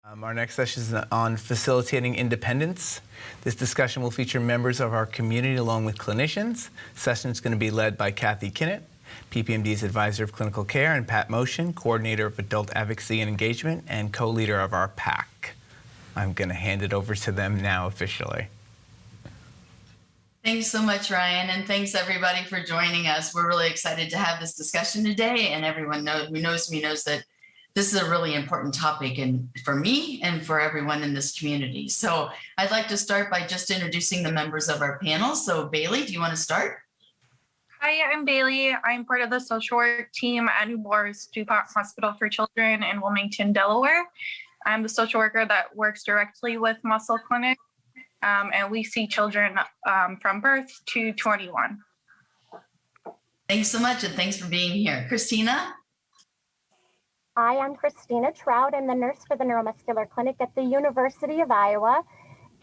Our next session is on facilitating independence. This discussion will feature members of our community along with clinicians. The session is going to be led by Kathy Kinnett, PPMD's Advisor of Clinical Care, and Pat Motion, Coordinator of Adult Advocacy and Engagement and co-leader of our PAC. I'm going to hand it over to them now officially. Thanks so much, Ryan, and thanks everybody for joining us. We're really excited to have this discussion today, and everyone who knows me knows that this is a really important topic and for me and for everyone in this community. So I'd like to start by just introducing the members of our panel. So Bailey, do you want to start? Hi, I'm Bailey. I'm part of the social work team at New Boar's DuPont Hospital for Children in Wilmington, Delaware. I'm the social worker that works directly with Muscle Clinic, and we see children from birth to 21. Thanks so much, and thanks for being here. Christina? Hi, I'm Christina Trout. I'm the nurse for the Neuromuscular Clinic at the University of Iowa.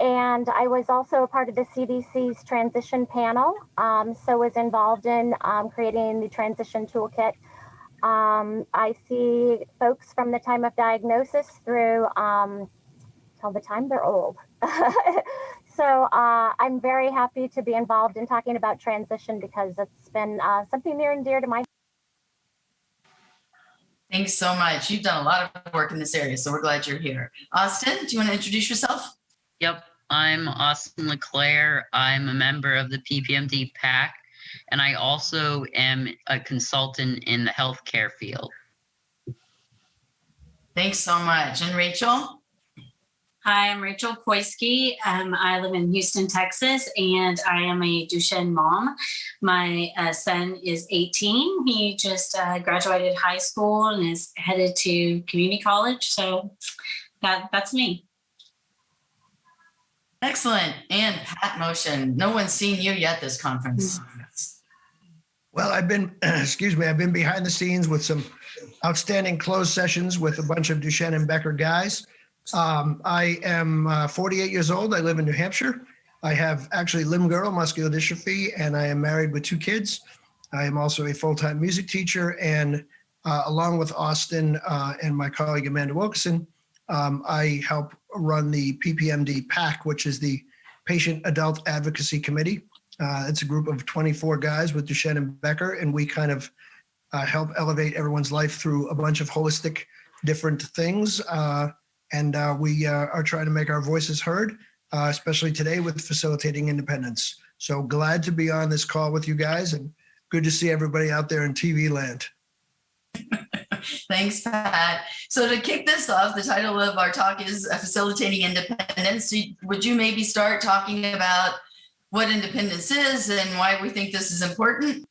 And I was also a part of the CDC's transition panel, so was involved in creating the Transition Toolkit. I see folks from the time of diagnosis through till the time they're old. So I'm very happy to be involved in talking about transition because it's been something near and dear to my heart. Thanks so much. You've done a lot of work in this area, so we're glad you're here. Austin, do you want to introduce yourself? Yep, I'm Austin LeClaire. I'm a member of the PPMD PAC, and I also am a consultant in the healthcare field. Thanks so much. And Rachel? Hi, I'm Rachel Koiski. I live in Houston, Texas, and I am a Duchenne mom. My son is 18. He just graduated high school and is headed to community college. So that's me. Excellent. And Pat Motion. No one's seen you yet this conference. Well, I've been, I've been behind the scenes with some outstanding closed sessions with a bunch of Duchenne and Becker guys. I am 48 years old. I live in New Hampshire. I have actually limb-girdle muscular dystrophy, and I am married with 2 kids. I am also a full-time music teacher, and along with Austin and my colleague Amanda Wilkerson, I help run the PPMD PAC, which is the Patient Adult Advocacy Committee. It's a group of 24 guys with Duchenne and Becker, and we kind of help elevate everyone's life through a bunch of holistic different things. And we are trying to make our voices heard, especially today with facilitating independence. So glad to be on this call with you guys, and good to see everybody out there in TV land. Thanks, Pat. So to kick this off, the title of our talk is Facilitating Independence. Would you maybe start talking about what independence is and why we think this is important?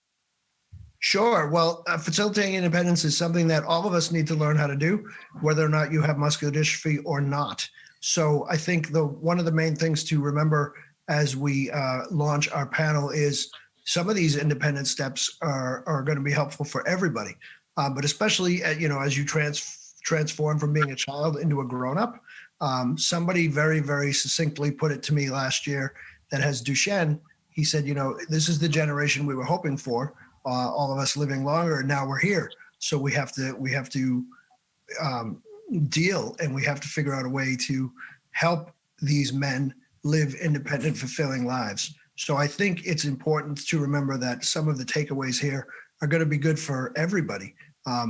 Sure. Well, facilitating independence is something that all of us need to learn how to do, whether or not you have muscular dystrophy or not. So I think one of the main things to remember as we launch our panel is some of these independent steps are going to be helpful for everybody, but especially as you transform from being a child into a grown-up. Somebody very, very succinctly put it to me last year that has Duchenne. He said, this is the generation we were hoping for. All of us living longer, and now we're here. So we have to deal, and we have to figure out a way to help these men live independent, fulfilling lives. So I think it's important to remember that some of the takeaways here are going to be good for everybody,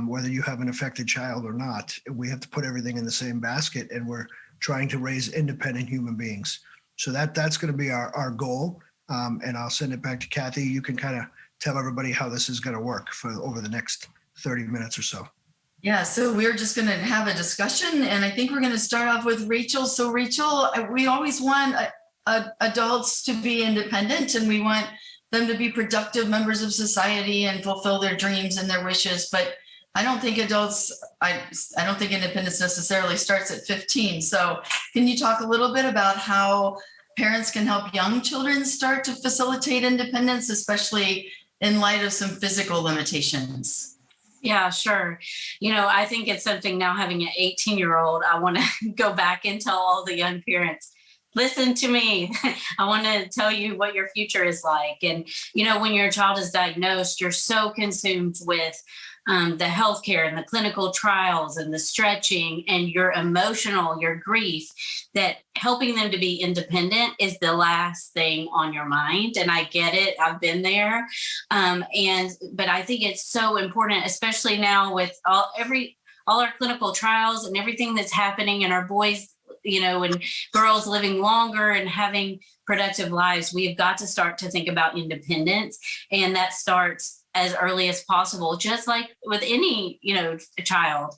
whether you have an affected child or not. We have to put everything in the same basket, and we're trying to raise independent human beings. So that's going to be our goal. And I'll send it back to Kathy. You can kind of tell everybody how this is going to work for over the next 30 minutes or so. Yeah, so we're just going to have a discussion, and I think we're going to start off with Rachel. So Rachel, we always want adults to be independent, and we want them to be productive members of society and fulfill their dreams and their wishes. But I don't think I don't think independence necessarily starts at 15. So can you talk a little bit about how parents can help young children start to facilitate independence, especially in light of some physical limitations? Yeah, sure. I think it's something now having an 18-year-old, I want to go back and tell all the young parents, listen to me. I want to tell you what your future is like. And, when your child is diagnosed, you're so consumed with the healthcare and the clinical trials and the stretching and your emotional, your grief, that helping them to be independent is the last thing on your mind. And I get it. I've been there. But I think it's so important, especially now with all our clinical trials and everything that's happening, and our boys, and girls living longer and having productive lives. We've got to start to think about independence, and that starts as early as possible, just like with any, child.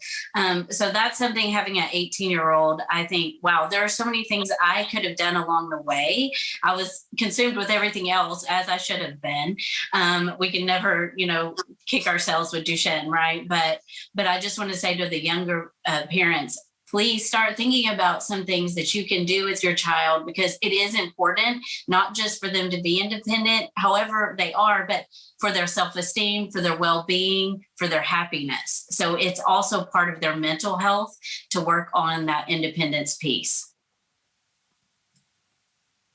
So that's something, having an 18-year-old, I think, wow, there are so many things I could have done along the way. I was consumed with everything else, as I should have been. We can never, kick ourselves with Duchenne, right? But I just want to say to the younger parents, please start thinking about some things that you can do with your child, because it is important, not just for them to be independent, however they are, but for their self-esteem, for their well-being, for their happiness. So it's also part of their mental health to work on that independence piece.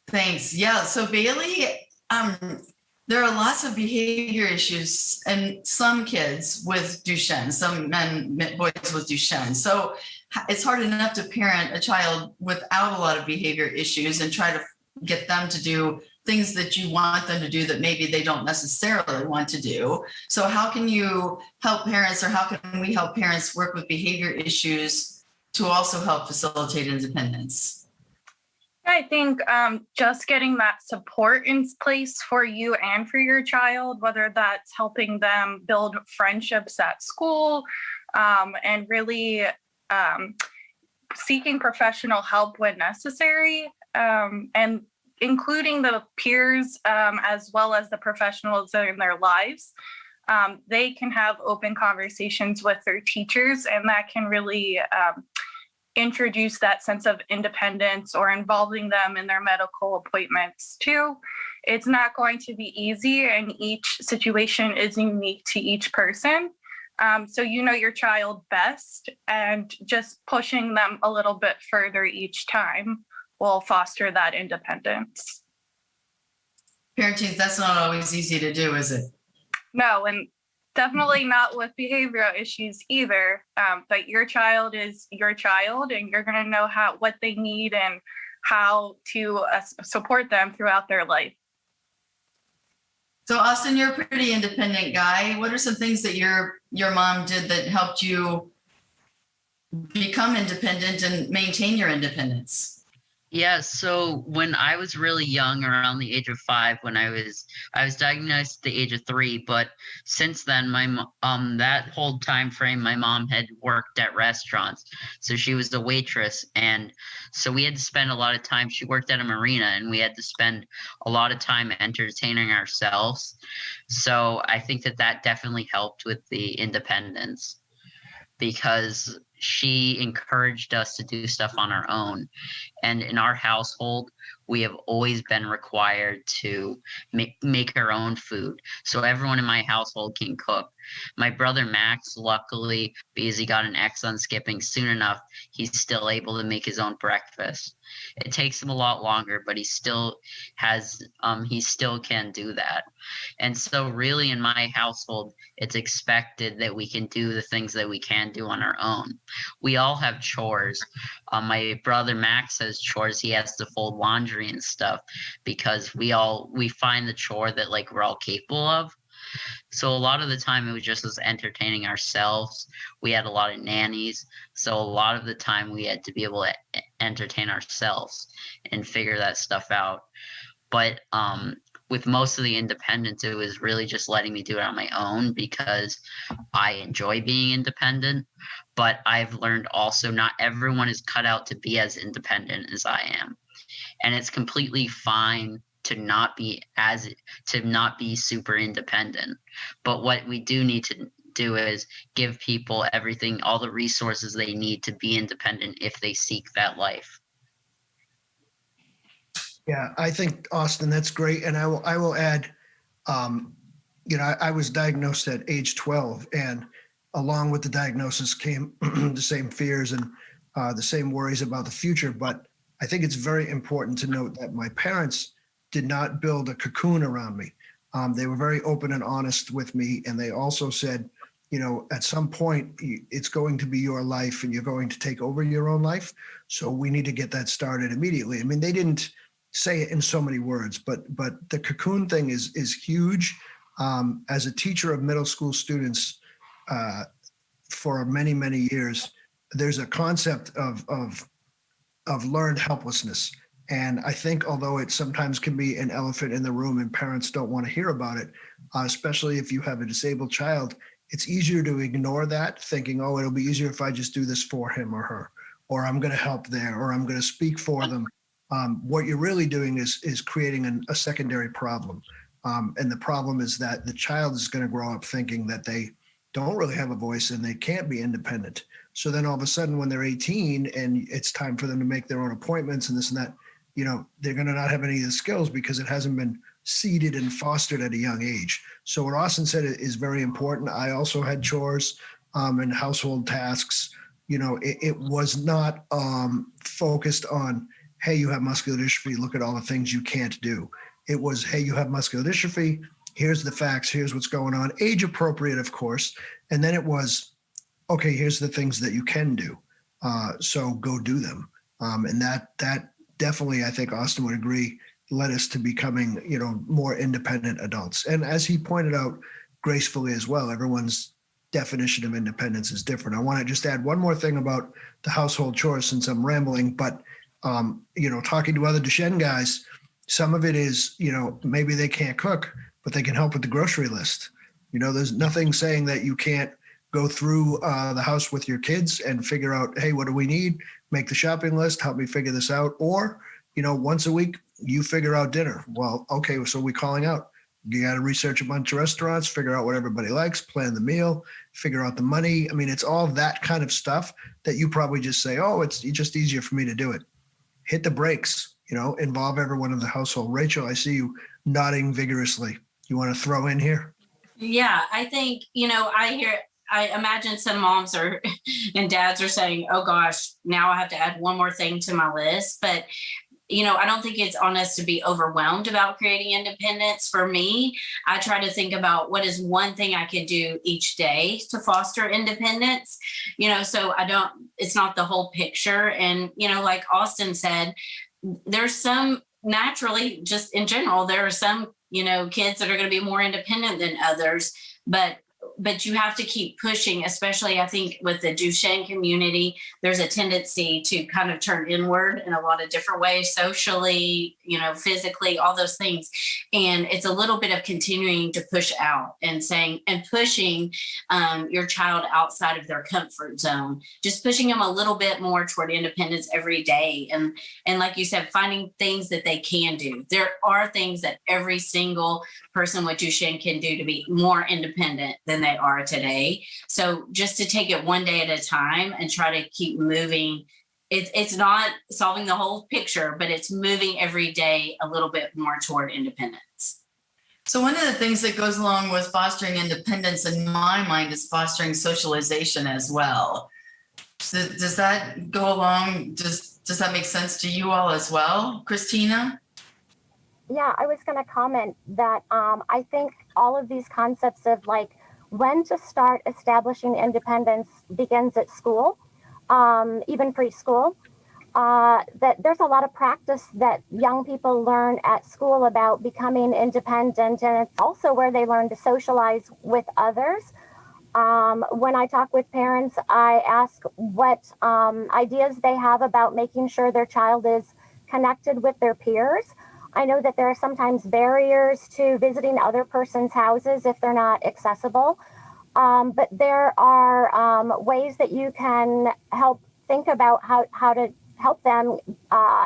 Thanks. Yeah. So Bailey, there are lots of behavior issues and some kids with Duchenne, some boys with Duchenne. So it's hard enough to parent a child without a lot of behavior issues and try to get them to do things that you want them to do that maybe they don't necessarily want to do. So how can you help parents, or how can we help parents work with behavior issues to also help facilitate independence? I think just getting that support in place for you and for your child, whether that's helping them build friendships at school, and really seeking professional help when necessary, and including the peers as well as the professionals in their lives. They can have open conversations with their teachers, and that can really introduce that sense of independence, or involving them in their medical appointments too. It's not going to be easy, and each situation is unique to each person. So you know your child best, and just pushing them a little bit further each time will foster that independence. Parenting, that's not always easy to do, is it? No, and definitely not with behavioral issues either. But your child is your child, and you're going to know what they need and how to support them throughout their life. So Austin, you're a pretty independent guy. What are some things that your mom did that helped you become independent and maintain your independence? Yeah, so when I was really young, around the age of 5, when I was diagnosed at the age of 3, but since then, that whole time frame, my mom had worked at restaurants, so she was the waitress, and so we had to spend a lot of time. She worked at a marina, and we had to spend a lot of time entertaining ourselves. So I think that definitely helped with the independence, because she encouraged us to do stuff on our own. And in our household, we have always been required to make our own food. So everyone in my household can cook. My brother Max, luckily, because he got an X on skipping soon enough, he's still able to make his own breakfast. It takes him a lot longer, but he still can do that. And so really in my household, it's expected that we can do the things that we can do on our own. We all have chores. My brother Max has chores. He has to fold laundry and stuff, because we find the chore that we're all capable of. So a lot of the time it was just us entertaining ourselves. We had a lot of nannies. So a lot of the time we had to be able to entertain ourselves and figure that stuff out. But with most of the independence, it was really just letting me do it on my own, because I enjoy being independent. But I've learned also not everyone is cut out to be as independent as I am. And it's completely fine to not be super independent. But what we do need to do is give people everything, all the resources they need to be independent if they seek that life. Yeah, I think, Austin, that's great. And I will add, I was diagnosed at age 12, and along with the diagnosis came the same fears and the same worries about the future. But I think it's very important to note that my parents did not build a cocoon around me. They were very open and honest with me. And they also said, at some point it's going to be your life and you're going to take over your own life. So we need to get that started immediately. I mean, they didn't say it in so many words, but the cocoon thing is huge. As a teacher of middle school students for many, many years, there's a concept of learned helplessness. And I think although it sometimes can be an elephant in the room and parents don't want to hear about it, especially if you have a disabled child, it's easier to ignore that, thinking, oh, it'll be easier if I just do this for him or her, or I'm going to help there, or I'm going to speak for them. What you're really doing is creating a secondary problem. And the problem is that the child is going to grow up thinking that they don't really have a voice and they can't be independent. So then all of a sudden when they're 18 and it's time for them to make their own appointments and this and that, they're going to not have any of the skills because it hasn't been seeded and fostered at a young age. So what Austin said is very important. I also had chores and household tasks. It was not focused on, hey, you have muscular dystrophy, look at all the things you can't do. It was, hey, you have muscular dystrophy, here's the facts, here's what's going on, age appropriate, of course. And then it was, okay, here's the things that you can do. So go do them. And that definitely, I think Austin would agree, led us to becoming, more independent adults. And as he pointed out gracefully as well, everyone's definition of independence is different. I want to just add one more thing about the household chores since I'm rambling, but, talking to other Duchenne guys, some of it is, maybe they can't cook, but they can help with the grocery list. There's nothing saying that you can't go through the house with your kids and figure out, hey, what do we need? Make the shopping list, help me figure this out. Or, once a week, you figure out dinner. Well, okay, so we're calling out. You got to research a bunch of restaurants, figure out what everybody likes, plan the meal, figure out the money. I mean, it's all that kind of stuff that you probably just say, oh, it's just easier for me to do it. Hit the brakes, involve everyone in the household. Rachel, I see you nodding vigorously. You want to throw in here? Yeah, I think, I imagine some moms and dads are saying, oh gosh, now I have to add one more thing to my list. But, I don't think it's on us to be overwhelmed about creating independence. For me, I try to think about what is one thing I can do each day to foster independence, so it's not the whole picture. And, like Austin said, there's some naturally, just in general, there are some, kids that are going to be more independent than others, but you have to keep pushing, especially I think with the Duchenne community, there's a tendency to kind of turn inward in a lot of different ways, socially, physically, all those things. And it's a little bit of continuing to push out and pushing your child outside of their comfort zone, just pushing them a little bit more toward independence every day. And like you said, finding things that they can do. There are things that every single person with Duchenne can do to be more independent than they are today. So just to take it one day at a time and try to keep moving. It's not solving the whole picture, but it's moving every day a little bit more toward independence. So one of the things that goes along with fostering independence in my mind is fostering socialization as well. So does that go along? Does that make sense to you all as well, Christina? Yeah, I was going to comment that I think all of these concepts of like when to start establishing independence begins at school, even preschool. That there's a lot of practice that young people learn at school about becoming independent, and it's also where they learn to socialize with others. When I talk with parents, I ask what ideas they have about making sure their child is connected with their peers. I know that there are sometimes barriers to visiting other person's houses if they're not accessible, but there are ways that you can help think about how to help them,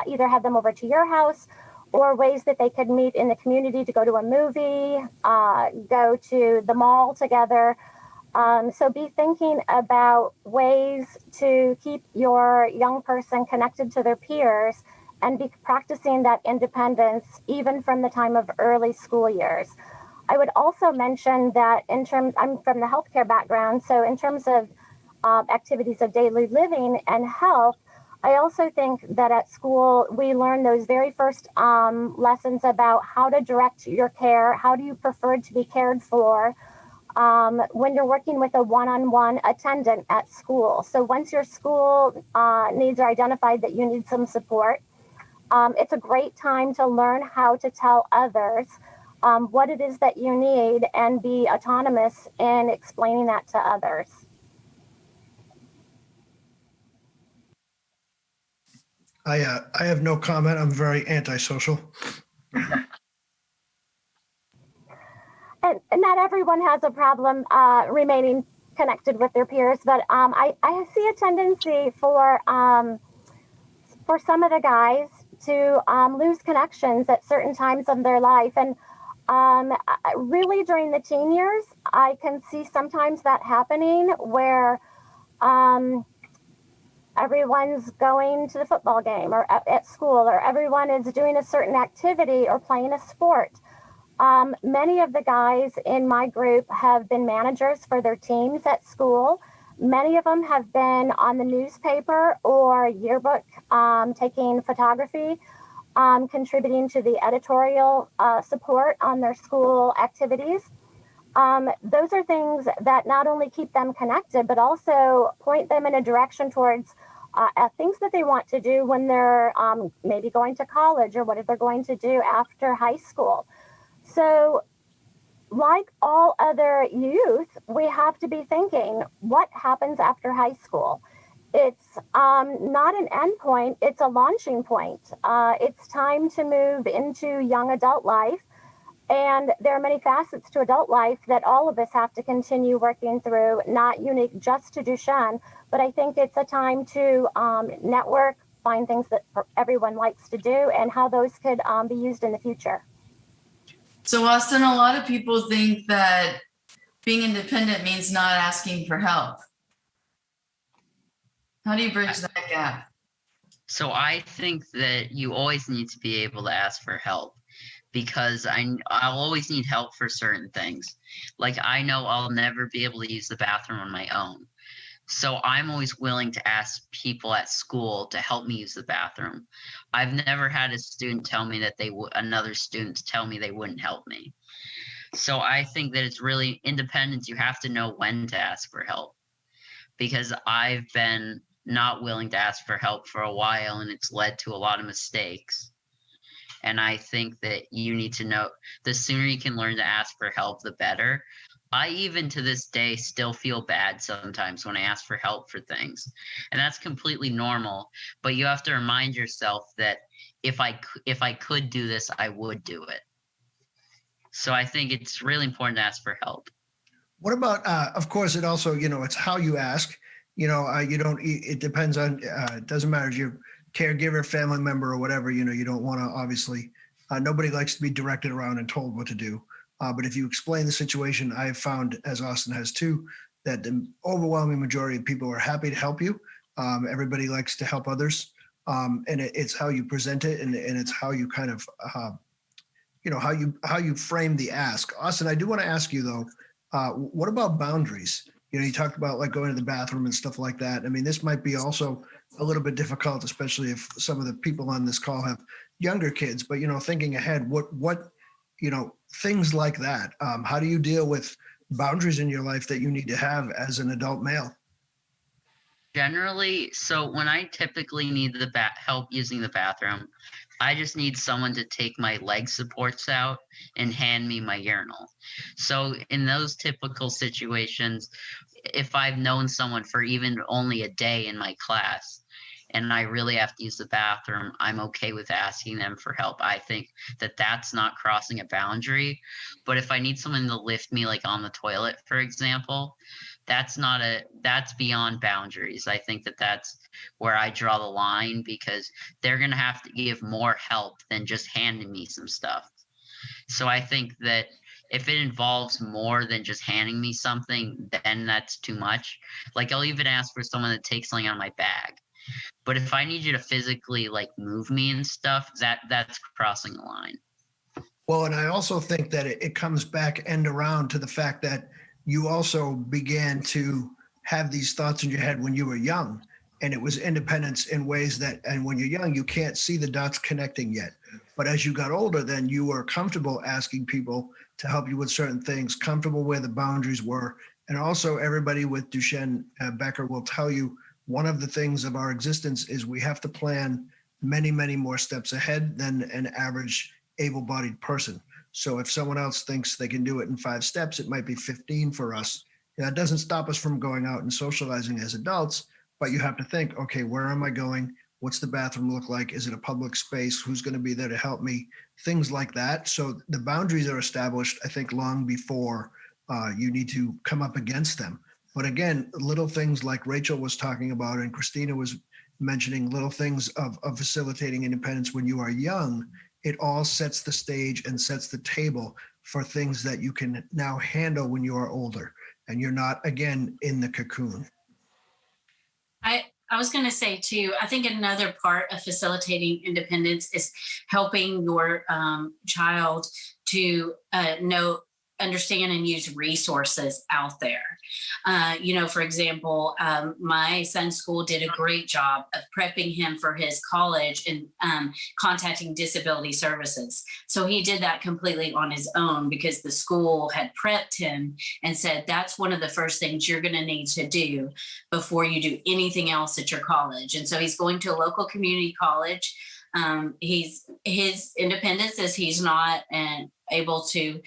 either have them over to your house or ways that they could meet in the community to go to a movie, go to the mall together. So be thinking about ways to keep your young person connected to their peers and be practicing that independence even from the time of early school years. I would also mention that I'm from the healthcare background, so in terms of activities of daily living and health, I also think that at school we learn those very first lessons about how to direct your care, how do you prefer to be cared for, when you're working with a one-on-one attendant at school. So once your school needs are identified that you need some support, it's a great time to learn how to tell others what it is that you need and be autonomous in explaining that to others. I have no comment. I'm very antisocial. And not everyone has a problem remaining connected with their peers, but I see a tendency for some of the guys to lose connections at certain times of their life. And really during the teen years, I can see sometimes that happening where everyone's going to the football game or at school, or everyone is doing a certain activity or playing a sport. Many of the guys in my group have been managers for their teams at school. Many of them have been on the newspaper or yearbook, taking photography, contributing to the editorial support on their school activities. Those are things that not only keep them connected, but also point them in a direction towards things that they want to do when they're maybe going to college, or what they're going to do after high school. So like all other youth, we have to be thinking, what happens after high school? It's not an end point, it's a launching point. It's time to move into young adult life. And there are many facets to adult life that all of us have to continue working through, not unique just to Duchenne, but I think it's a time to network, find things that everyone likes to do, and how those could be used in the future. So Austin, a lot of people think that being independent means not asking for help. How do you bridge that gap? So I think that you always need to be able to ask for help, because I'll always need help for certain things. Like, I know I'll never be able to use the bathroom on my own. So I'm always willing to ask people at school to help me use the bathroom. I've never had a student tell me that another student tell me they wouldn't help me. So I think that it's really independence. You have to know when to ask for help, because I've been not willing to ask for help for a while, and it's led to a lot of mistakes. And I think that you need to know, the sooner you can learn to ask for help, the better. I even to this day still feel bad sometimes when I ask for help for things, and that's completely normal. But you have to remind yourself that if I could do this, I would do it. So I think it's really important to ask for help. What about, of course, it also, it's how you ask. It depends on, it doesn't matter if you're caregiver, family member, or whatever, you don't want to, obviously, nobody likes to be directed around and told what to do. But if you explain the situation, I've found, as Austin has too, that the overwhelming majority of people are happy to help you. Everybody likes to help others. And it's how you present it, and it's how you kind of, how you frame the ask. Austin, I do want to ask you though, what about boundaries? You talked about like going to the bathroom and stuff like that. I mean, this might be also a little bit difficult, especially if some of the people on this call have younger kids, but, thinking ahead, what things like that. How do you deal with boundaries in your life that you need to have as an adult male? Generally, so when I typically need the help using the bathroom, I just need someone to take my leg supports out and hand me my urinal. So in those typical situations, if I've known someone for even only a day in my class and I really have to use the bathroom, I'm okay with asking them for help. I think that that's not crossing a boundary. But if I need someone to lift me, like on the toilet, for example, that's beyond boundaries. I think that that's where I draw the line, because they're going to have to give more help than just handing me some stuff. So I think that if it involves more than just handing me something, then that's too much. Like, I'll even ask for someone to take something out of my bag. But if I need you to physically like move me and stuff, that's crossing the line. Well, and I also think that it comes back end around to the fact that you also began to have these thoughts in your head when you were young. And it was independence in ways that, and when you're young, you can't see the dots connecting yet. But as you got older, then you were comfortable asking people to help you with certain things, comfortable where the boundaries were. And also everybody with Duchenne Becker will tell you one of the things of our existence is we have to plan many, many more steps ahead than an average able-bodied person. So if someone else thinks they can do it in 5 steps, it might be 15 for us. That doesn't stop us from going out and socializing as adults, but you have to think, okay, where am I going? What's the bathroom look like? Is it a public space? Who's going to be there to help me? Things like that. So the boundaries are established, I think, long before you need to come up against them. But again, little things like Rachel was talking about and Christina was mentioning, little things of facilitating independence when you are young, it all sets the stage and sets the table for things that you can now handle when you are older and you're not, again, in the cocoon. I was going to say too, I think another part of facilitating independence is helping your child to understand and use resources out there. For example, my son's school did a great job of prepping him for his college and contacting disability services. So he did that completely on his own because the school had prepped him and said, that's one of the first things you're going to need to do before you do anything else at your college. And so he's going to a local community college. His independence is he's not able to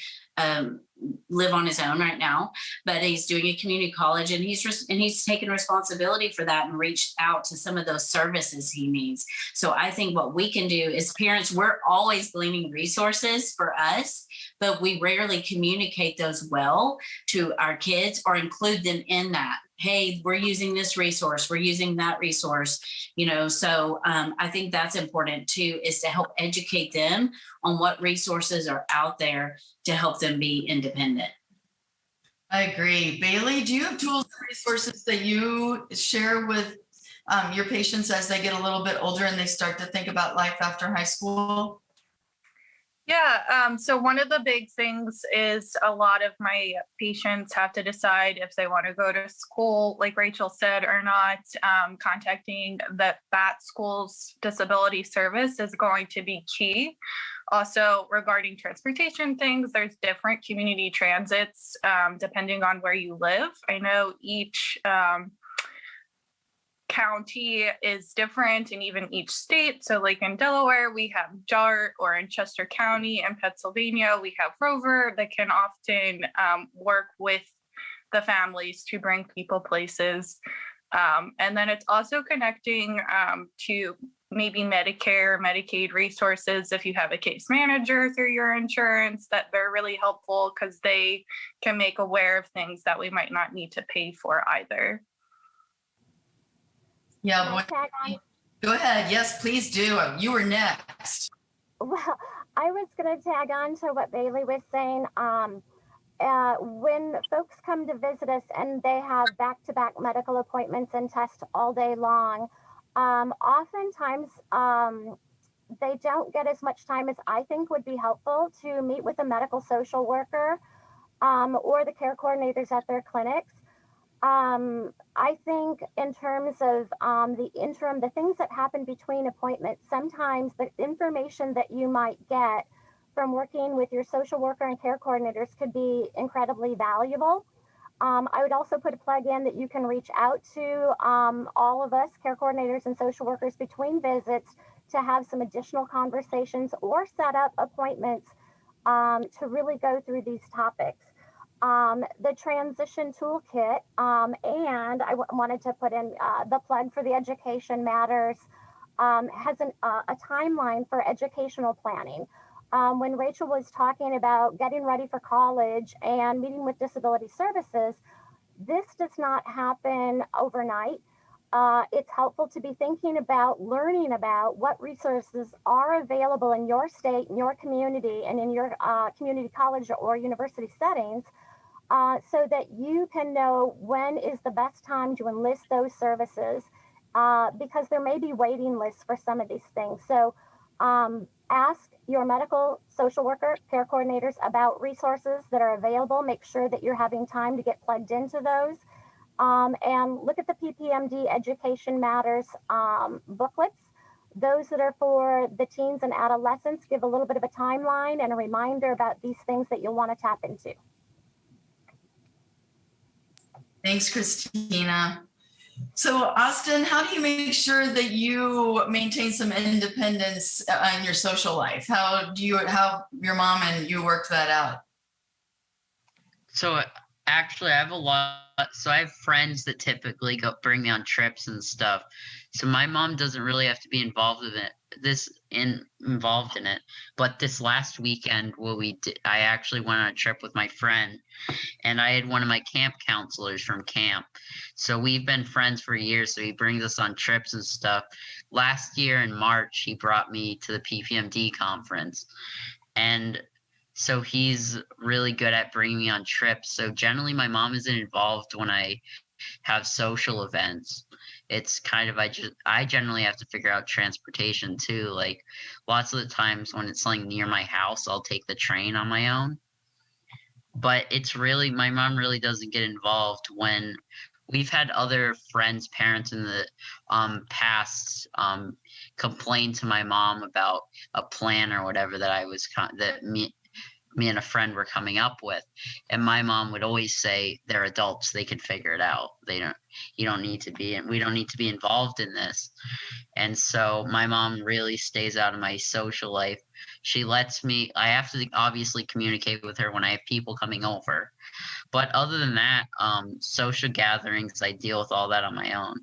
live on his own right now, but he's doing a community college and he's taken responsibility for that and reached out to some of those services he needs. So I think what we can do as parents, we're always gleaning resources for us, but we rarely communicate those well to our kids or include them in that. Hey, we're using this resource, we're using that resource, so I think that's important too, is to help educate them on what resources are out there to help them be independent. I agree. Bailey, do you have tools and resources that you share with your patients as they get a little bit older and they start to think about life after high school? Yeah, so one of the big things is a lot of my patients have to decide if they want to go to school, like Rachel said, or not. Contacting that school's disability service is going to be key. Also, regarding transportation things, there's different community transits depending on where you live. I know each county is different and even each state. So like in Delaware, we have JART, or in Chester County in Pennsylvania, we have Rover that can often work with the families to bring people places. And then it's also connecting to maybe Medicare, Medicaid resources. If you have a case manager through your insurance, that they're really helpful because they can make aware of things that we might not need to pay for either. Yeah, go ahead. Yes, please do. You were next. Well, I was going to tag on to what Bailey was saying. When folks come to visit us and they have back-to-back medical appointments and tests all day long, oftentimes they don't get as much time as I think would be helpful to meet with a medical social worker or the care coordinators at their clinics. I think in terms of the things that happen between appointments, sometimes the information that you might get from working with your social worker and care coordinators could be incredibly valuable. I would also put a plug in that you can reach out to all of us, care coordinators and social workers, between visits to have some additional conversations or set up appointments to really go through these topics. The Transition Toolkit, and I wanted to put in the plug for the Education Matters, has a timeline for educational planning. When Rachel was talking about getting ready for college and meeting with disability services, this does not happen overnight. It's helpful to be thinking about learning about what resources are available in your state, in your community, and in your community college or university settings, so that you can know when is the best time to enlist those services, because there may be waiting lists for some of these things. So ask your medical social worker, care coordinators about resources that are available. Make sure that you're having time to get plugged into those. and look at the PPMD Education Matters booklets. Those that are for the teens and adolescents give a little bit of a timeline and a reminder about these things that you'll want to tap into. Thanks, Christina. So Austin, how do you make sure that you maintain some independence in your social life? How your mom and you work that out? So actually, I have a lot. So I have friends that typically bring me on trips and stuff. So my mom doesn't really have to be involved in it. But this last weekend, I actually went on a trip with my friend, and I had one of my camp counselors from camp. So we've been friends for years. So he brings us on trips and stuff. Last year in March, he brought me to the PPMD conference, and so he's really good at bringing me on trips. So generally, my mom isn't involved when I have social events. It's kind of, I generally have to figure out transportation too. Like lots of the times when it's like near my house, I'll take the train on my own. But it's really, my mom really doesn't get involved when we've had other friends' parents in the past complain to my mom about a plan or whatever that me and a friend were coming up with, and my mom would always say, they're adults, they can figure it out, we don't need to be involved in this. And so my mom really stays out of my social life. She lets me, I have to obviously communicate with her when I have people coming over, but other than that, social gatherings, I deal with all that on my own.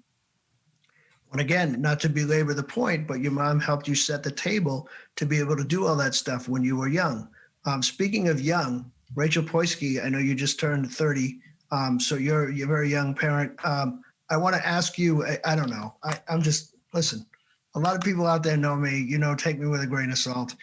And again, not to belabor the point, but your mom helped you set the table to be able to do all that stuff when you were young. Speaking of young, Rachel Poisky, I know you just turned 30, so you're a very young parent. I want to ask you, I don't know, I'm just, listen, a lot of people out there know me, take me with a grain of salt.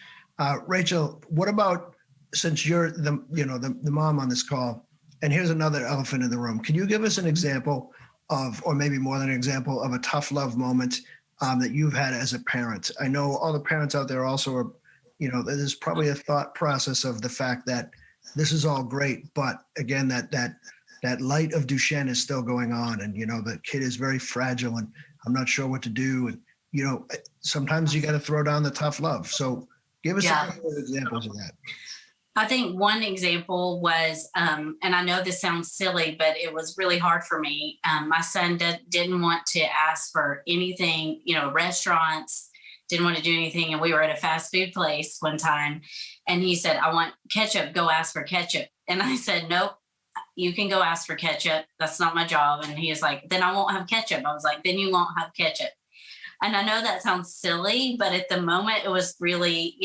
Rachel, what about, since you're the mom on this call, and here's another elephant in the room, can you give us an example of, or maybe more than an example of a tough love moment that you've had as a parent? I know all the parents out there also are, there's probably a thought process of the fact that this is all great, but again, that light of Duchenne is still going on, and the kid is very fragile, and I'm not sure what to do, and sometimes you got to throw down the tough love. So give us a couple of examples of that. I think one example was, and I know this sounds silly, but it was really hard for me. My son didn't want to ask for anything, restaurants, didn't want to do anything. And we were at a fast food place one time, and he said, I want ketchup, go ask for ketchup. And I said, nope, you can go ask for ketchup. That's not my job. And he was like, then I won't have ketchup. I was like, then you won't have ketchup. And I know that sounds silly, but at the moment it was really,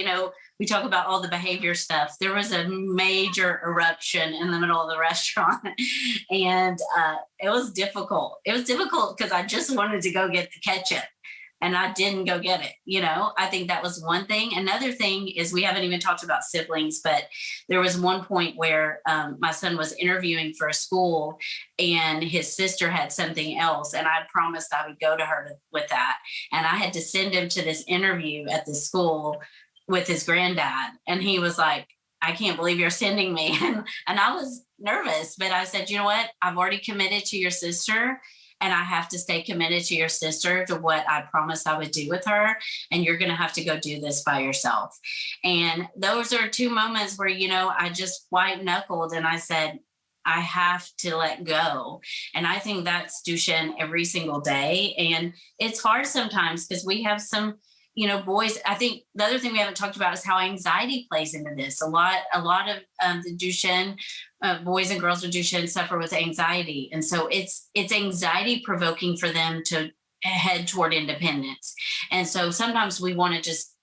we talk about all the behavior stuff. There was a major eruption in the middle of the restaurant, and it was difficult. It was difficult because I just wanted to go get the ketchup, and I didn't go get it. I think that was one thing. Another thing is, we haven't even talked about siblings, but there was one point where my son was interviewing for a school, and his sister had something else, and I promised I would go to her with that. And I had to send him to this interview at the school with his granddad. And he was like, I can't believe you're sending me. And I was nervous, but I said, you know what? I've already committed to your sister, and I have to stay committed to your sister, to what I promised I would do with her. And you're going to have to go do this by yourself. And those are two moments where, I just white knuckled, and I said, I have to let go. And I think that's Duchenne every single day. And it's hard sometimes because we have some, boys. I think the other thing we haven't talked about is how anxiety plays into this. A lot of the Duchenne boys and girls with Duchenne suffer with anxiety. And so it's anxiety provoking for them to head toward independence. And so sometimes we want to just,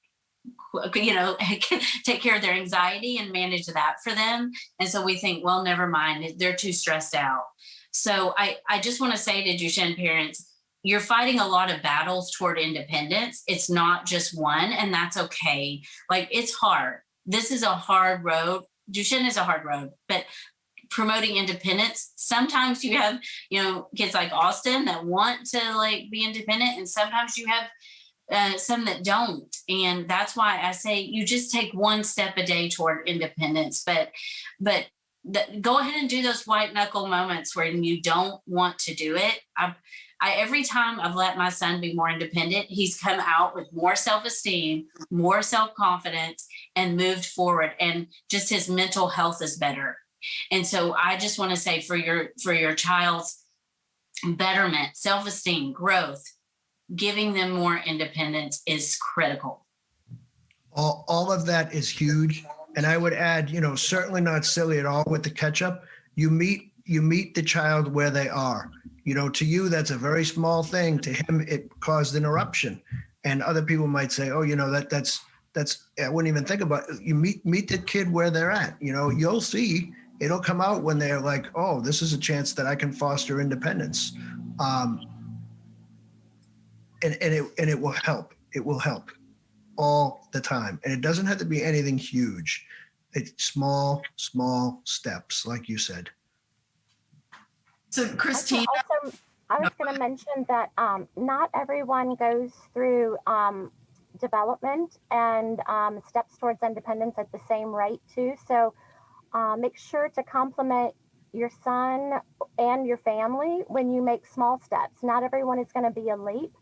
take care of their anxiety and manage that for them. And so we think, well, never mind, they're too stressed out. So I just want to say to Duchenne parents, you're fighting a lot of battles toward independence. It's not just one, and that's okay. Like, it's hard. This is a hard road. Duchenne is a hard road, but promoting independence, sometimes you have, kids like Austin that want to be independent, and sometimes you have some that don't. And that's why I say you just take one step a day toward independence. But go ahead and do those white knuckle moments where you don't want to do it. Every time I've let my son be more independent, he's come out with more self-esteem, more self-confidence, and moved forward. And just his mental health is better. And so I just want to say, for your child's betterment, self-esteem, growth, giving them more independence is critical. All of that is huge. And I would add, certainly not silly at all with the catch-up. You meet the child where they are. To you, that's a very small thing. To him, it caused an eruption. And other people might say, oh, that's I wouldn't even think about it. You meet the kid where they're at. You'll see it'll come out when they're like, oh, this is a chance that I can foster independence. And it will help. It will help all the time. And it doesn't have to be anything huge. It's small steps, like you said. So Christina, I was going to mention that not everyone goes through development and steps towards independence at the same rate too. So make sure to compliment your son and your family when you make small steps. Not everyone is going to be a leap,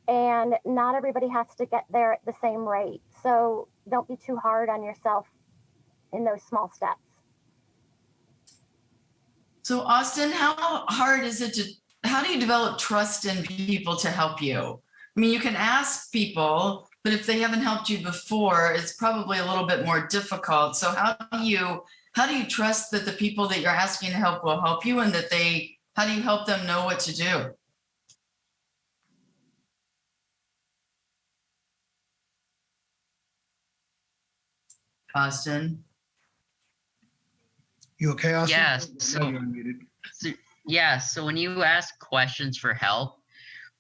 and not everybody has to get there at the same rate. So don't be too hard on yourself in those small steps. so Austin, how hard is it how do you develop trust in people to help you? I mean, you can ask people, but if they haven't helped you before, it's probably a little bit more difficult. So how do you trust that the people that you're asking to help will help you, and how do you help them know what to do? Austin? You okay, Austin? Yes. No, you're unmuted. So when you ask questions for help,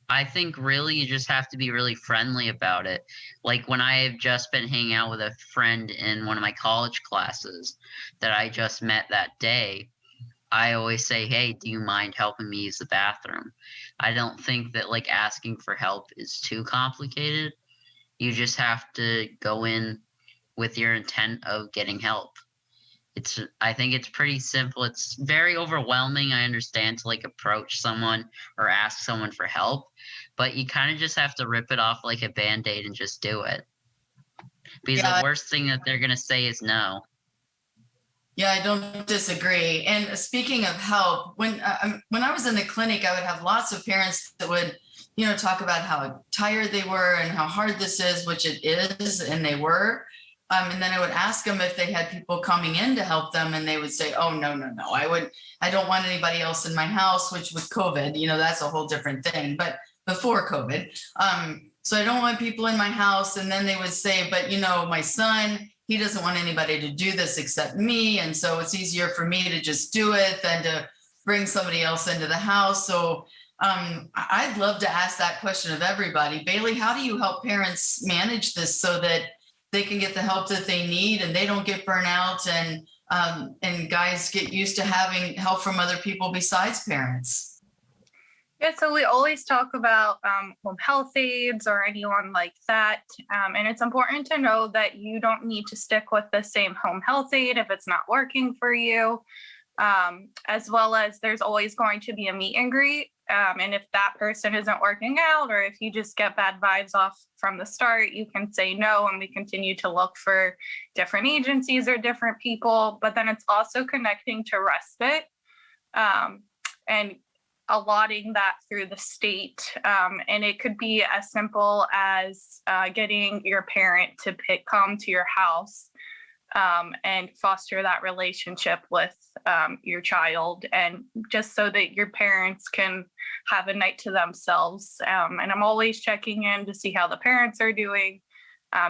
I think really you just have to be really friendly about it. Like when I have just been hanging out with a friend in one of my college classes that I just met that day, I always say, hey, do you mind helping me use the bathroom? I don't think that like asking for help is too complicated. You just have to go in with your intent of getting help. I think it's pretty simple. It's very overwhelming, I understand, to like approach someone or ask someone for help, but you kind of just have to rip it off like a Band-Aid and just do it. Because the worst thing that they're going to say is no. Yeah, I don't disagree. And speaking of help, when I was in the clinic, I would have lots of parents that would, talk about how tired they were and how hard this is, which it is, and they were. And then I would ask them if they had people coming in to help them, and they would say, oh, no. I don't want anybody else in my house, which with COVID, that's a whole different thing, but before COVID. So I don't want people in my house. And then they would say, but my son, he doesn't want anybody to do this except me. And so it's easier for me to just do it than to bring somebody else into the house. So I'd love to ask that question of everybody. Bailey, how do you help parents manage this so that they can get the help that they need and they don't get burnt out, and guys get used to having help from other people besides parents? Yeah, so we always talk about home health aides or anyone like that. And it's important to know that you don't need to stick with the same home health aide if it's not working for you, as well as there's always going to be a meet and greet. And if that person isn't working out, or if you just get bad vibes off from the start, you can say no, and we continue to look for different agencies or different people. But then it's also connecting to Respite and allotting that through the state. And it could be as simple as getting your parent to come to your house and foster that relationship with your child, and just so that your parents can have a night to themselves. And I'm always checking in to see how the parents are doing,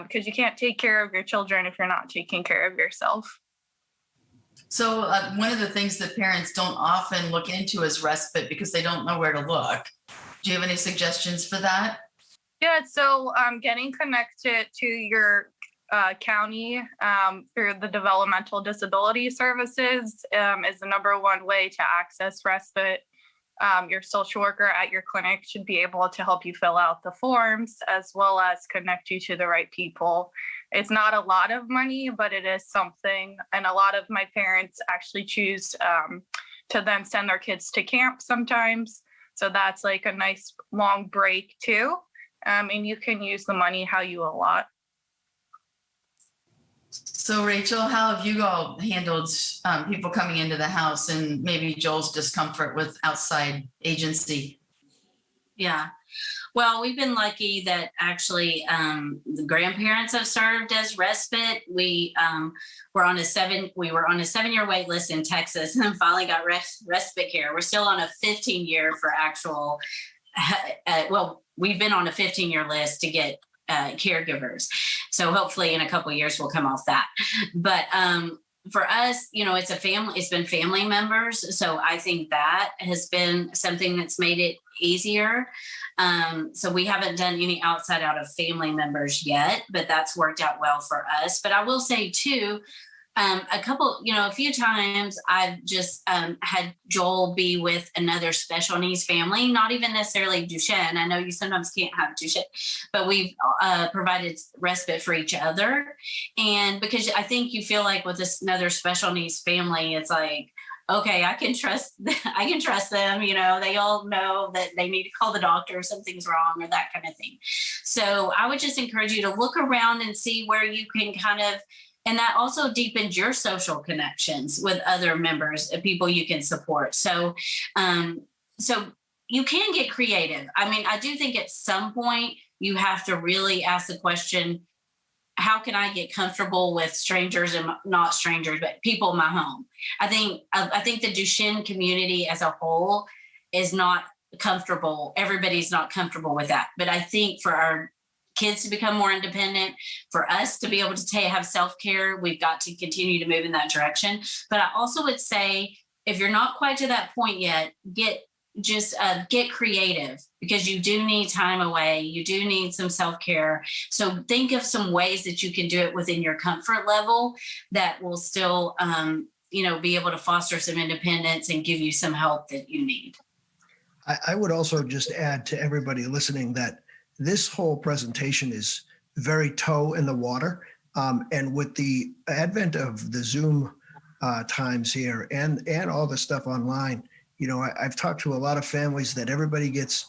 because you can't take care of your children if you're not taking care of yourself. So one of the things that parents don't often look into is Respite because they don't know where to look. Do you have any suggestions for that? Yeah, so getting connected to your county through the developmental disability services is the number one way to access Respite. Your social worker at your clinic should be able to help you fill out the forms as well as connect you to the right people. It's not a lot of money, but it is something. And a lot of my parents actually choose to then send their kids to camp sometimes. So that's like a nice long break too. And you can use the money how you allot. So Rachel, how have you all handled people coming into the house and maybe Joel's discomfort with outside agency? Yeah. Well, we've been lucky that actually the grandparents have served as respite. We were on a 7-year wait list in Texas and then finally got respite care. We're still on a 15-year for actual, well, we've been on a 15-year list to get caregivers. So hopefully in a couple of years we'll come off that. But for us, it's been family members. So I think that has been something that's made it easier. So we haven't done any outside out of family members yet, but that's worked out well for us. But I will say too, a few times I've just had Joel be with another special needs family, not even necessarily Duchenne. I know you sometimes can't have Duchenne, but we've provided respite for each other. And because I think you feel like with another special needs family, it's like, okay, I can trust them. They all know that they need to call the doctor if something's wrong or that kind of thing. So I would just encourage you to look around and see where you can and that also deepens your social connections with other members and people you can support. So you can get creative. I mean, I do think at some point you have to really ask the question, how can I get comfortable with strangers and not strangers, but people in my home? I think the Duchenne community as a whole is not comfortable. Everybody's not comfortable with that. But I think for our kids to become more independent, for us to be able to have self-care, we've got to continue to move in that direction. But I also would say, if you're not quite to that point yet, get creative, because you do need time away. You do need some self-care. So think of some ways that you can do it within your comfort level that will still, be able to foster some independence and give you some help that you need. I would also just add to everybody listening that this whole presentation is very toe in the water. And with the advent of the Zoom times here and all the stuff online, I've talked to a lot of families that everybody gets,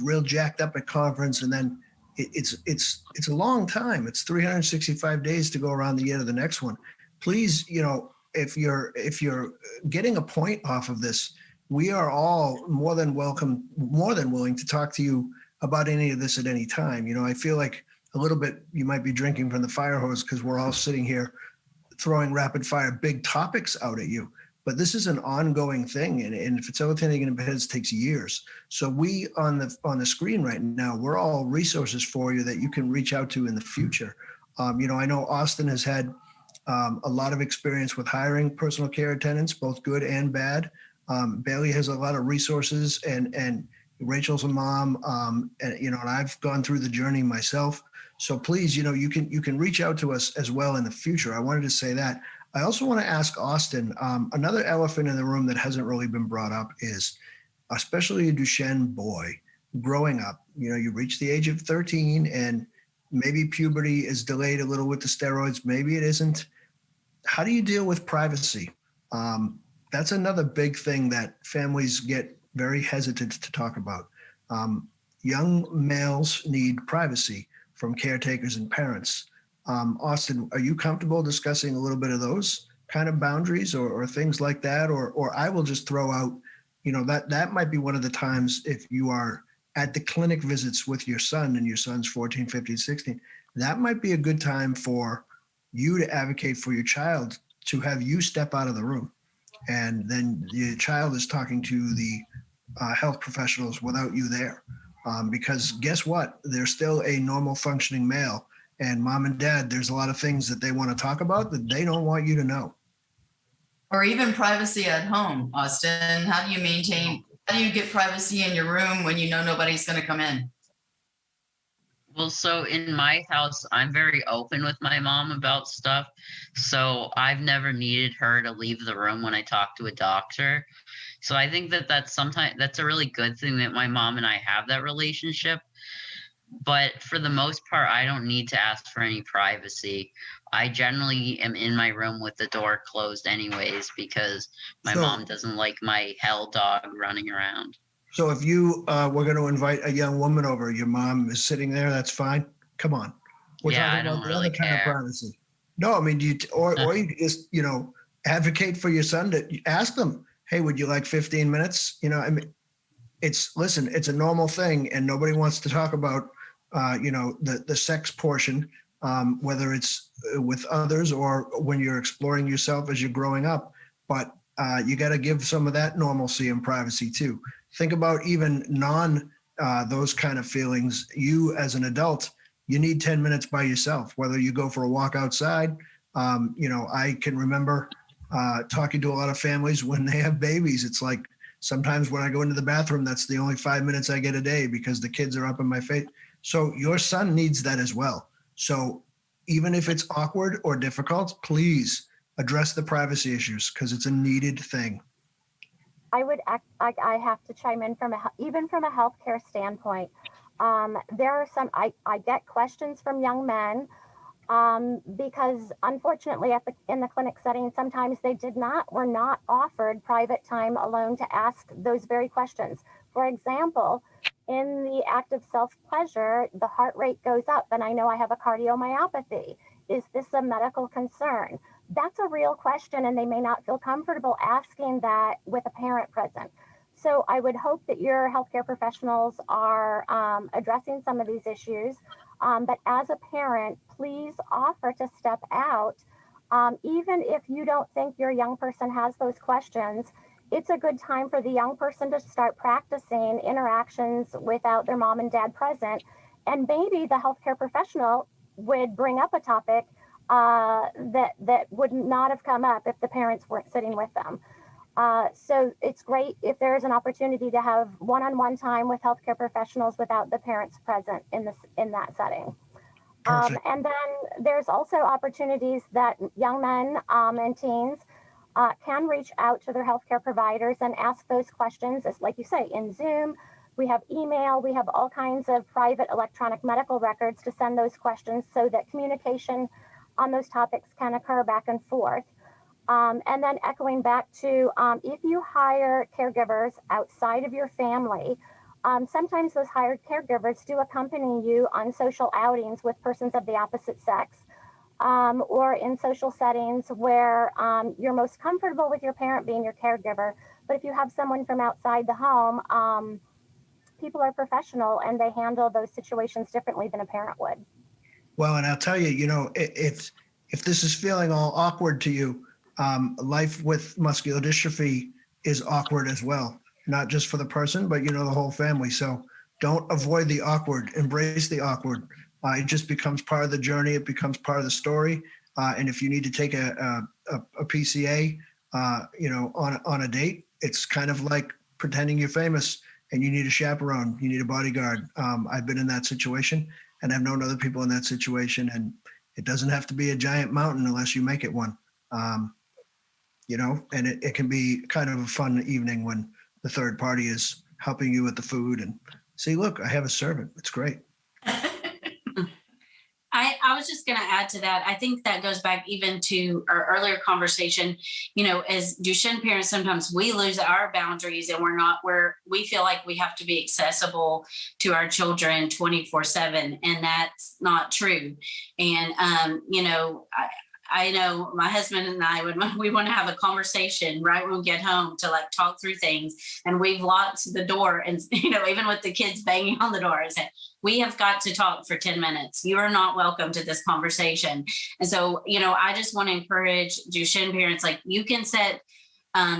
real jacked up at conference, and then it's a long time. It's 365 days to go around the end of the next one. Please, if you're getting a point off of this, we are all more than willing to talk to you about any of this at any time. I feel like a little bit you might be drinking from the fire hose because we're all sitting here throwing rapid fire big topics out at you. But this is an ongoing thing, and facilitating independence takes years. So we on the screen right now, we're all resources for you that you can reach out to in the future. I know Austin has had a lot of experience with hiring personal care attendants, both good and bad. Bailey has a lot of resources, and Rachel's a mom, and I've gone through the journey myself. So please, you can reach out to us as well in the future. I wanted to say that. I also want to ask Austin, another elephant in the room that hasn't really been brought up is, especially a Duchenne boy growing up, you reach the age of 13 and maybe puberty is delayed a little with the steroids. Maybe it isn't. How do you deal with privacy? That's another big thing that families get very hesitant to talk about. Young males need privacy from caretakers and parents. Austin, are you comfortable discussing a little bit of those kind of boundaries or things like that? Or I will just throw out, that might be one of the times if you are at the clinic visits with your son and your son's 14, 15, 16, that might be a good time for you to advocate for your child to have you step out of the room. And then your child is talking to the health professionals without you there. Because guess what? They're still a normal functioning male. And mom and dad, there's a lot of things that they want to talk about that they don't want you to know. Or even privacy at home, Austin. How do you get privacy in your room when nobody's going to come in? Well, so in my house, I'm very open with my mom about stuff. So I've never needed her to leave the room when I talk to a doctor. So I think that that's a really good thing that my mom and I have that relationship. But for the most part, I don't need to ask for any privacy. I generally am in my room with the door closed anyways, because my So- mom doesn't like my hell dog running around. So if you were going to invite a young woman over, your mom is sitting there, that's fine. Come on. We're Yeah, I talking don't about the really other kind of care. privacy. No, I mean, or you just, advocate for your son to ask them, hey, would you like 15 minutes? I mean, it's a normal thing, and nobody wants to talk about, the sex portion, whether it's with others or when you're exploring yourself as you're growing up. But you got to give some of that normalcy and privacy too. Think about even those kind of feelings. You as an adult, you need 10 minutes by yourself, whether you go for a walk outside. I can remember talking to a lot of families when they have babies. It's like sometimes when I go into the bathroom, that's the only 5 minutes I get a day because the kids are up in my face. So your son needs that as well. So even if it's awkward or difficult, please address the privacy issues because it's a needed thing. I have to chime in even from a healthcare standpoint. There are I get questions from young men because unfortunately in the clinic setting, sometimes were not offered private time alone to ask those very questions. For example, in the act of self-pleasure, the heart rate goes up and I know I have a cardiomyopathy. Is this a medical concern? That's a real question, and they may not feel comfortable asking that with a parent present. So I would hope that your healthcare professionals are addressing some of these issues. But as a parent, please offer to step out. Even if you don't think your young person has those questions, it's a good time for the young person to start practicing interactions without their mom and dad present. And maybe the healthcare professional would bring up a topic that would not have come up if the parents weren't sitting with them. So it's great if there is an opportunity to have one-on-one time with healthcare professionals without the parents present in that setting. Perfect. And then there's also opportunities that young men and teens can reach out to their healthcare providers and ask those questions, as like you say, in Zoom. We have email, we have all kinds of private electronic medical records to send those questions so that communication on those topics can occur back and forth. And then echoing back to, if you hire caregivers outside of your family, sometimes those hired caregivers do accompany you on social outings with persons of the opposite sex, or in social settings where you're most comfortable with your parent being your caregiver. But if you have someone from outside the home, people are professional and they handle those situations differently than a parent would. Well, and I'll tell you, if this is feeling all awkward to you, life with muscular dystrophy is awkward as well, not just for the person, but the whole family. So don't avoid the awkward, embrace the awkward. It just becomes part of the journey. It becomes part of the story. And if you need to take a PCA, on a date, it's kind of like pretending you're famous and you need a chaperone, you need a bodyguard. I've been in that situation and I've known other people in that situation, and it doesn't have to be a giant mountain unless you make it one. And it can be kind of a fun evening when the third party is helping you with the food and say, look, I have a servant. It's great. I was just going to add to that. I think that goes back even to our earlier conversation. As Duchenne parents, sometimes we lose our boundaries and we feel like we have to be accessible to our children 24/7, and that's not true. And I know my husband and I, we want to have a conversation right when we get home to talk through things, and we've locked the door, and even with the kids banging on the door, I said, we have got to talk for 10 minutes. You are not welcome to this conversation. And so, I just want to encourage Duchenne parents, you can set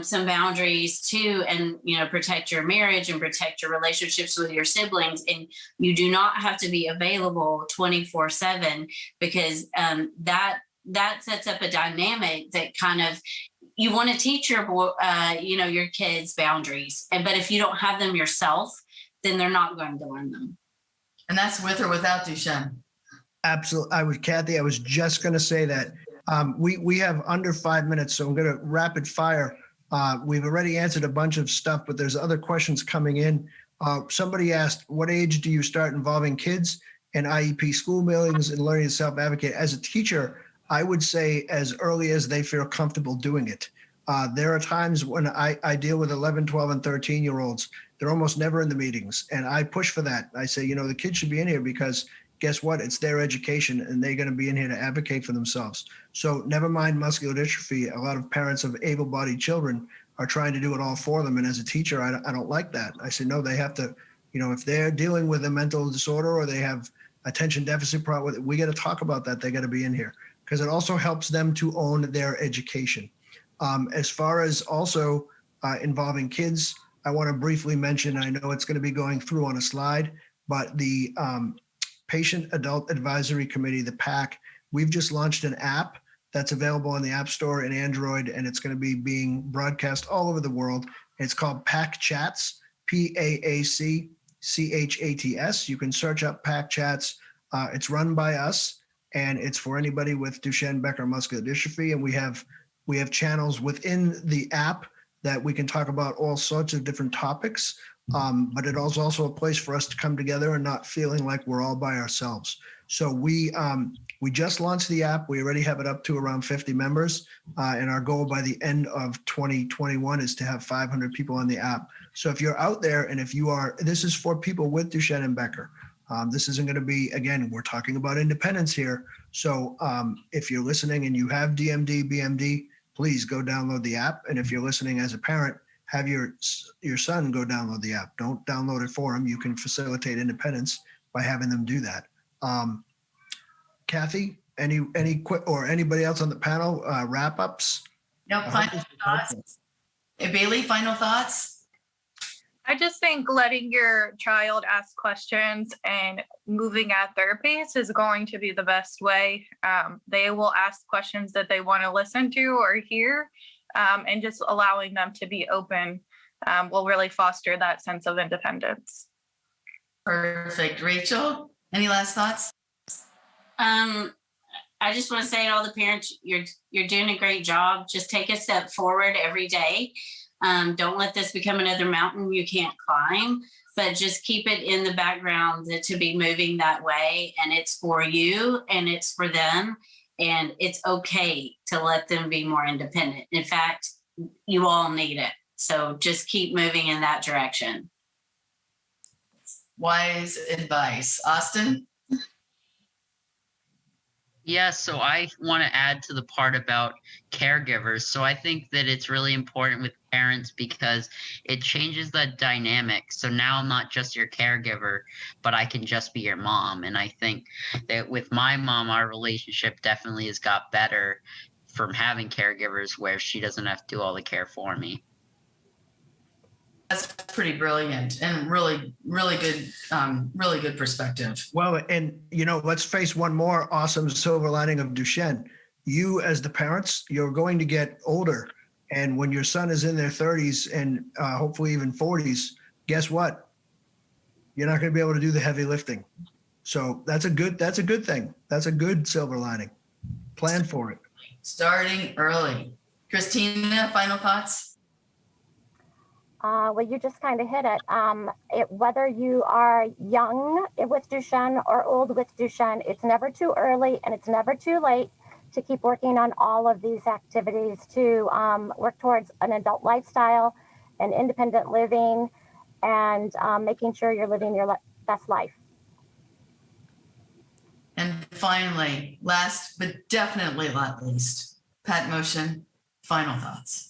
some boundaries too, and protect your marriage and protect your relationships with your siblings. And you do not have to be available 24/7, because that sets up a dynamic that kind of, you want to teach your kids boundaries, but if you don't have them yourself, then they're not going to learn them. And that's with or without Duchenne. Absolutely. Kathy, I was just going to say that we have under 5 minutes, so I'm going to rapid fire We've already answered a bunch of stuff, but there's other questions coming in. Somebody asked, what age do you start involving kids in IEP school meetings and learning to self-advocate? As a teacher, I would say as early as they feel comfortable doing it. There are times when I deal with 11, 12, and 13-year-olds. They're almost never in the meetings, and I push for that. I say, the kids should be in here because guess what? It's their education, and they're going to be in here to advocate for themselves. So never mind muscular dystrophy. A lot of parents of able-bodied children are trying to do it all for them, and as a teacher, I don't like that. I say, no, they have to, if they're dealing with a mental disorder or they have attention deficit problem, we got to talk about that. They got to be in here because it also helps them to own their education. As far as also involving kids, I want to briefly mention, I know it's going to be going through on a slide, but the Patient Adult Advisory Committee, the PAC, we've just launched an app that's available on the App Store and Android, and it's going to be being broadcast all over the world. It's called PAC Chats, PAACCHATS. You can search up PAC Chats. It's run by us, and it's for anybody with Duchenne, Becker muscular dystrophy, and we have channels within the app that we can talk about all sorts of different topics, but it is also a place for us to come together and not feeling like we're all by ourselves. So we just launched the app. We already have it up to around 50 members, and our goal by the end of 2021 is to have 500 people on the app. So if you're out there and this is for people with Duchenne and Becker. This isn't going to be, again, we're talking about independence here. So if you're listening and you have DMD, BMD, please go download the app. And if you're listening as a parent, have your son go download the app. Don't download it for him. You can facilitate independence by having them do that. Kathy, any quick or anybody else on the panel wrap ups? No, final thoughts. Bailey, final thoughts? I just think letting your child ask questions and moving at their pace is going to be the best way. They will ask questions that they want to listen to or hear, and just allowing them to be open will really foster that sense of independence. Perfect. Rachel, any last thoughts? I just want to say to all the parents, you're doing a great job. Just take a step forward every day. Don't let this become another mountain you can't climb, but just keep it in the background to be moving that way. And it's for you and it's for them. And it's okay to let them be more independent. In fact, you all need it. So just keep moving in that direction. Wise advice. Austin? Yeah, so I want to add to the part about caregivers. So I think that it's really important with parents because it changes the dynamic. So now I'm not just your caregiver, but I can just be your mom. And I think that with my mom, our relationship definitely has got better from having caregivers where she doesn't have to do all the care for me. That's pretty brilliant and really good perspective. Well, and let's face one more awesome silver lining of Duchenne. You as the parents, you're going to get older. And when your son is in their 30s and hopefully even 40s, guess what? You're not going to be able to do the heavy lifting. So that's a good thing. That's a good silver lining. Plan for it. Starting early. Christina, final thoughts? Well, you just kind of hit it. Whether you are young with Duchenne or old with Duchenne, it's never too early and it's never too late to keep working on all of these activities to work towards an adult lifestyle and independent living and making sure you're living your best life. And finally, last but definitely not least, Pat Motion, final thoughts.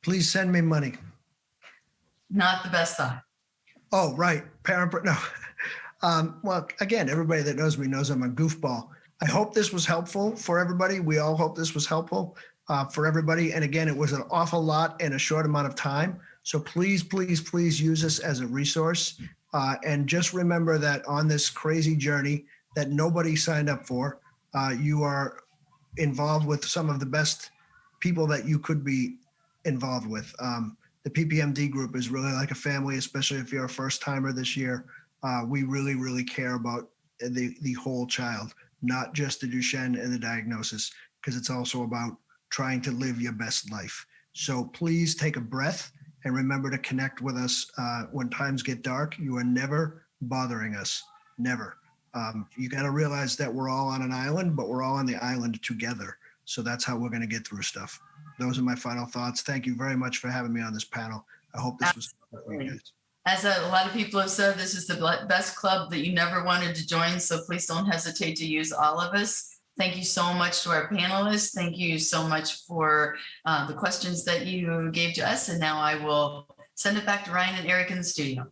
Please send me money. Not the best thought. Oh, right. No. Well, again, everybody that knows me knows I'm a goofball. I hope this was helpful for everybody. We all hope this was helpful for everybody. And again, it was an awful lot in a short amount of time. So please, please, please use this as a resource. And just remember that on this crazy journey that nobody signed up for, you are involved with some of the best people that you could be involved with. The PPMD group is really like a family, especially if you're a first timer this year. We really, really care about the whole child, not just the Duchenne and the diagnosis, because it's also about trying to live your best life. So please take a breath and remember to connect with us when times get dark. You are never bothering us, never. You got to realize that we're all on an island, but we're all on the island together. So that's how we're going to get through stuff. Those are my final thoughts. Thank you very much for having me on this panel. I hope this was helpful for you guys. As a lot of people have said, this is the best club that you never wanted to join. So please don't hesitate to use all of us. Thank you so much to our panelists. Thank you so much for the questions that you gave to us. And now I will send it back to Ryan and Eric in the studio.